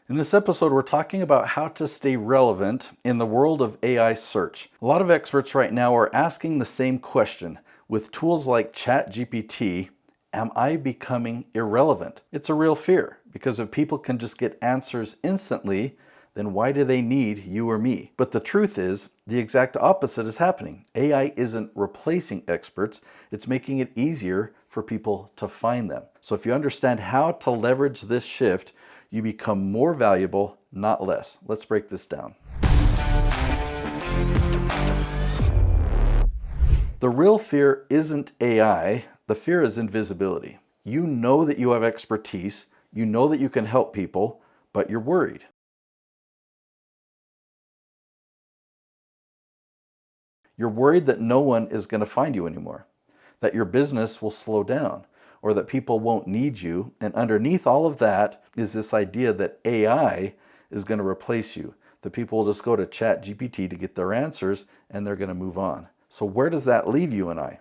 In this episode, we're talking about how to stay relevant in the world of AI search. A lot of experts right now are asking the same question. With tools like ChatGPT, am I becoming irrelevant? It's a real fear, because if people can just get answers instantly, then why do they need you or me? But the truth is, the exact opposite is happening. AI isn't replacing experts, it's making it easier for people to find them. So if you understand how to leverage this shift, you become more valuable, not less. Let's break this down. The real fear isn't AI, the fear is invisibility. You know that you have expertise, you know that you can help people, but you're worried. You're worried that no one is going to find you anymore, that your business will slow down, or that people won't need you. And underneath all of that is this idea that AI is going to replace you, that people will just go to ChatGPT to get their answers and they're going to move on. So where does that leave you and I?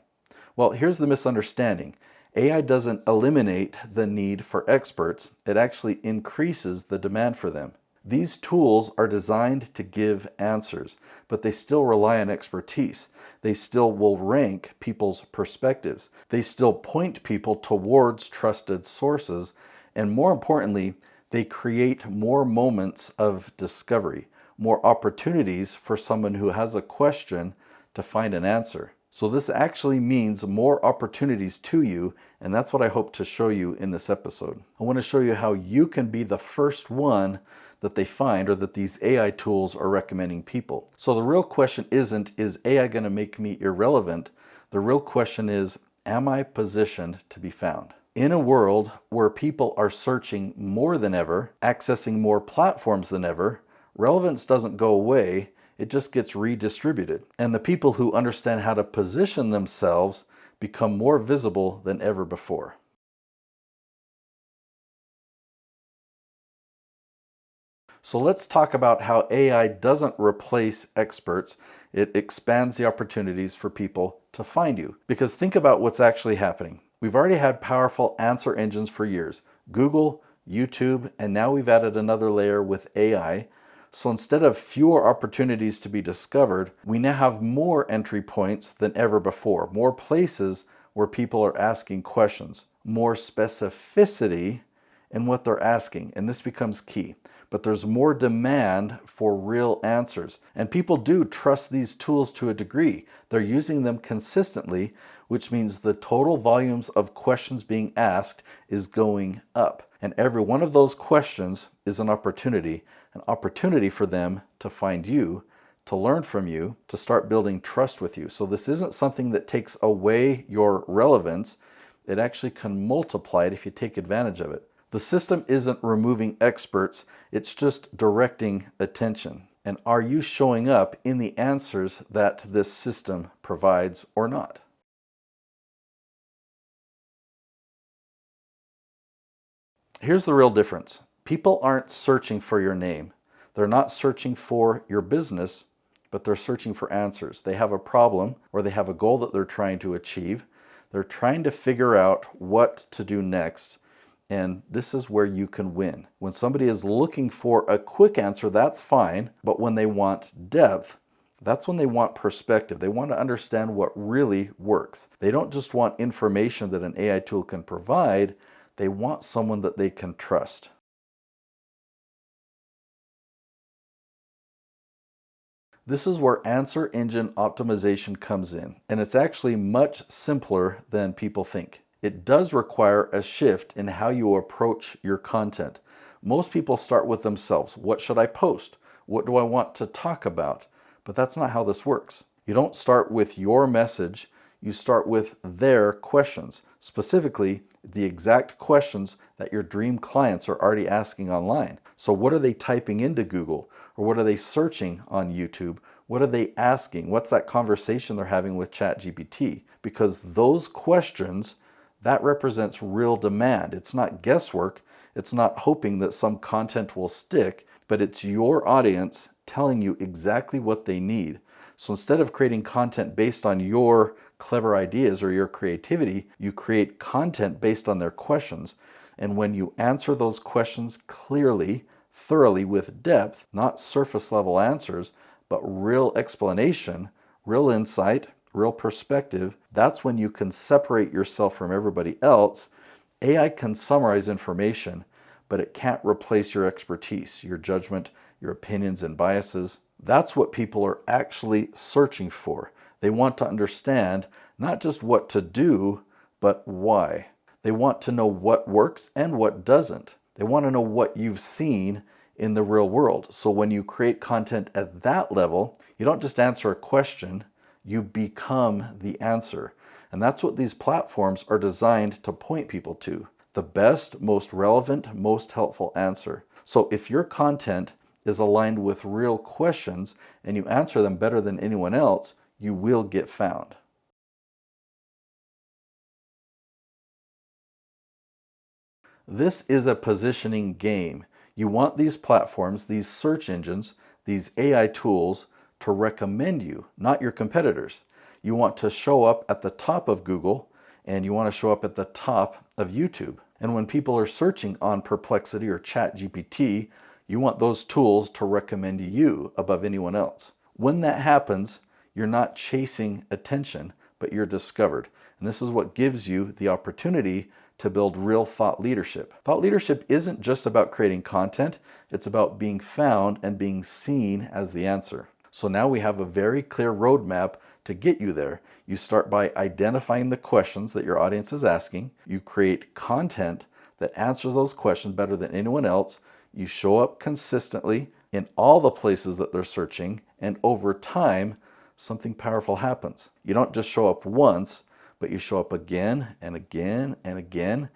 Well, here's the misunderstanding. AI doesn't eliminate the need for experts, it actually increases the demand for them. These tools are designed to give answers, but they still rely on expertise. They still will rank people's perspectives. They still point people towards trusted sources. And more importantly, they create more moments of discovery, more opportunities for someone who has a question to find an answer. So this actually means more opportunities to you, and that's what I hope to show you in this episode. I want to show you how you can be the first one that they find, or that these AI tools are recommending people. So the real question isn't, is AI going to make me irrelevant? The real question is, am I positioned to be found? In a world where people are searching more than ever, accessing more platforms than ever, relevance doesn't go away, it just gets redistributed. And the people who understand how to position themselves become more visible than ever before. So let's talk about how AI doesn't replace experts. It expands the opportunities for people to find you. Because think about what's actually happening. We've already had powerful answer engines for years. Google, YouTube, and now we've added another layer with AI. So instead of fewer opportunities to be discovered, we now have more entry points than ever before. More places where people are asking questions. More specificity in what they're asking. And this becomes key. But there's more demand for real answers. And people do trust these tools to a degree. They're using them consistently, which means the total volumes of questions being asked is going up. And every one of those questions is an opportunity for them to find you, to learn from you, to start building trust with you. So this isn't something that takes away your relevance. It actually can multiply it if you take advantage of it. The system isn't removing experts, it's just directing attention. And are you showing up in the answers that this system provides or not? Here's the real difference. People aren't searching for your name. They're not searching for your business, but they're searching for answers. They have a problem or they have a goal that they're trying to achieve. They're trying to figure out what to do next. And this is where you can win. When somebody is looking for a quick answer, that's fine. But when they want depth, that's when they want perspective. They want to understand what really works. They don't just want information that an AI tool can provide. They want someone that they can trust. This is where answer engine optimization comes in. And it's actually much simpler than people think. It does require a shift in how you approach your content. Most people start with themselves. What should I post? What do I want to talk about? But that's not how this works. You don't start with your message. You start with their questions, specifically the exact questions that your dream clients are already asking online. So what are they typing into Google? Or what are they searching on YouTube? What are they asking? What's that conversation they're having with ChatGPT? Because those questions, that represents real demand. It's not guesswork. It's not hoping that some content will stick, but it's your audience telling you exactly what they need. So instead of creating content based on your clever ideas or your creativity, you create content based on their questions. And when you answer those questions clearly, thoroughly with depth, not surface level answers, but real explanation, real insight, real perspective, that's when you can separate yourself from everybody else. AI can summarize information, but it can't replace your expertise, your judgment, your opinions and biases. That's what people are actually searching for. They want to understand not just what to do, but why. They want to know what works and what doesn't. They want to know what you've seen in the real world. So when you create content at that level, you don't just answer a question, you become the answer. And that's what these platforms are designed to point people to. The best, most relevant, most helpful answer. So if your content is aligned with real questions and you answer them better than anyone else, you will get found. This is a positioning game. You want these platforms, these search engines, these AI tools to recommend you, not your competitors. You want to show up at the top of Google and you want to show up at the top of YouTube. And when people are searching on Perplexity or ChatGPT, you want those tools to recommend you above anyone else. When that happens, you're not chasing attention, but you're discovered. And this is what gives you the opportunity to build real thought leadership. Thought leadership isn't just about creating content, it's about being found and being seen as the answer. So now we have a very clear roadmap to get you there. You start by identifying the questions that your audience is asking. You create content that answers those questions better than anyone else. You show up consistently in all the places that they're searching, and over time, something powerful happens. You don't just show up once, but you show up again and again and again,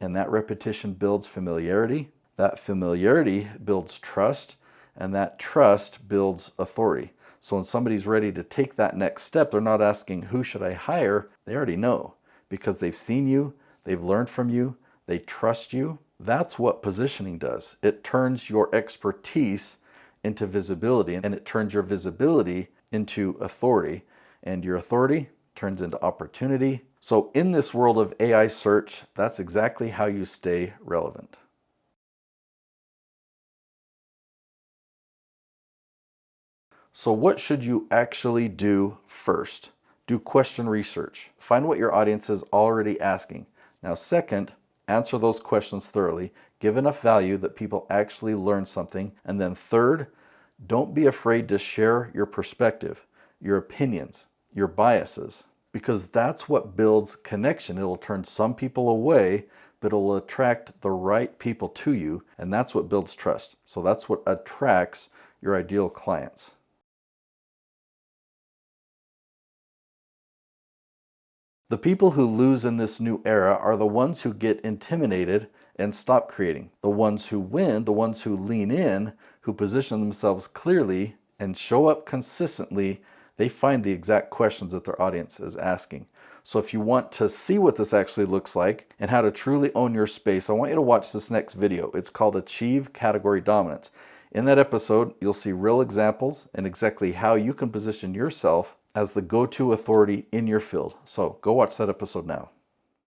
and that repetition builds familiarity. That familiarity builds trust, and that trust builds authority. So when somebody's ready to take that next step, they're not asking, who should I hire? They already know because they've seen you, they've learned from you, they trust you. That's what positioning does. It turns your expertise into visibility, and it turns your visibility into authority, and your authority turns into opportunity. So in this world of AI search, that's exactly how you stay relevant. So what should you actually do first? Do question research. Find what your audience is already asking. Now, second, answer those questions thoroughly. Give enough value that people actually learn something. And then third, don't be afraid to share your perspective, your opinions, your biases, because that's what builds connection. It'll turn some people away, but it'll attract the right people to you, and that's what builds trust. So that's what attracts your ideal clients. The people who lose in this new era are the ones who get intimidated and stop creating. The ones who win, the ones who lean in, who position themselves clearly and show up consistently, they find the exact questions that their audience is asking. So if you want to see what this actually looks like and how to truly own your space, I want you to watch this next video. It's called Achieve Category Dominance. In that episode, you'll see real examples and exactly how you can position yourself as the go-to authority in your field. So go watch that episode now.